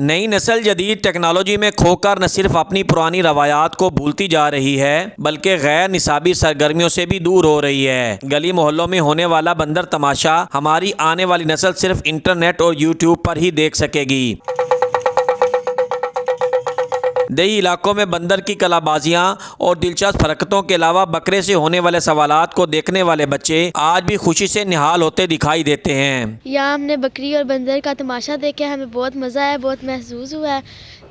नई नस्ल जदीद टेक्नोलॉजी में खोकर न सिर्फ अपनी पुरानी रवायात को भूलती जा रही है बल्कि गैर निसाबी सरगर्मियों से भी दूर हो रही है। गली मोहल्लों में होने वाला बंदर तमाशा हमारी आने वाली नस्ल सिर्फ इंटरनेट और यूट्यूब पर ही देख सकेगी। देही इलाकों में बंदर की कलाबाजियाँ और दिलचस्प हरकतों के अलावा बकरे से होने वाले सवालात को देखने वाले बच्चे आज भी खुशी से निहाल होते दिखाई देते हैं। यहाँ हमने बकरी और बंदर का तमाशा देखा, हमें बहुत मज़ा आया, बहुत महसूस हुआ है।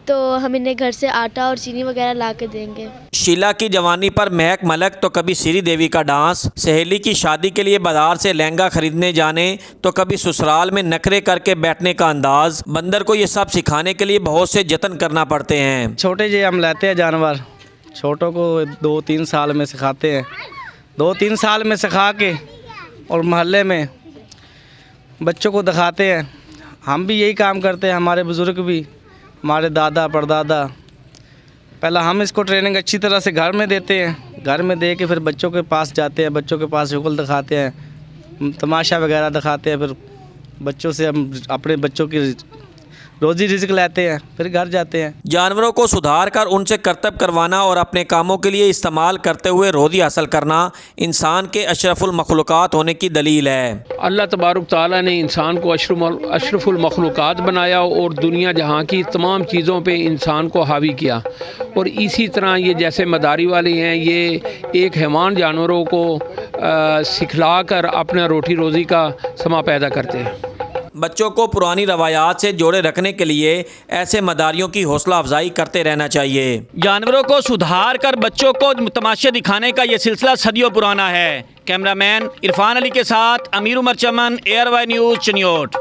तो हम इन्हें घर से आटा और चीनी वगैरह ला के देंगे। शीला की जवानी पर महक मलक तो कभी श्री देवी का डांस, सहेली की शादी के लिए बाजार से लहंगा खरीदने जाने तो कभी ससुराल में नखरे करके बैठने का अंदाज। बंदर को ये सब सिखाने के लिए बहुत से जतन करना पड़ते हैं। छोटे जे हम लाते हैं जानवर, छोटों को 2-3 साल में सिखाते हैं। 2-3 साल में सिखा के और मोहल्ले में बच्चों को दिखाते हैं। हम भी यही काम करते हैं, हमारे बुज़ुर्ग भी, हमारे दादा परदादा। पहला हम इसको ट्रेनिंग अच्छी तरह से घर में देते हैं, घर में दे के फिर बच्चों के पास जाते हैं, बच्चों के पास शुगल दिखाते हैं, तमाशा वगैरह दिखाते हैं। फिर बच्चों से हम अपने बच्चों की रोज़ी रिज़्क लेते हैं, फिर घर जाते हैं। जानवरों को सुधार कर उनसे करतब करवाना और अपने कामों के लिए इस्तेमाल करते हुए रोज़ी हासिल करना इंसान के अशरफुल मखलूक़ात होने की दलील है। अल्लाह तबारुक ताला ने इंसान को अशरफुल मखलूक़ात बनाया और दुनिया जहाँ की तमाम चीज़ों पे इंसान को हावी किया। और इसी तरह ये जैसे मदारी वाले हैं, ये एक हैवान जानवरों को सिखला कर अपना रोटी रोज़ी का समा पैदा करते हैं। बच्चों को पुरानी रवायात से जोड़े रखने के लिए ऐसे मदारियों की हौसला अफजाई करते रहना चाहिए। जानवरों को सुधार कर बच्चों को तमाशे दिखाने का ये सिलसिला सदियों पुराना है। कैमरामैन इरफान अली के साथ अमीर उमर चमन, एयरवाई न्यूज़, चिन्योट।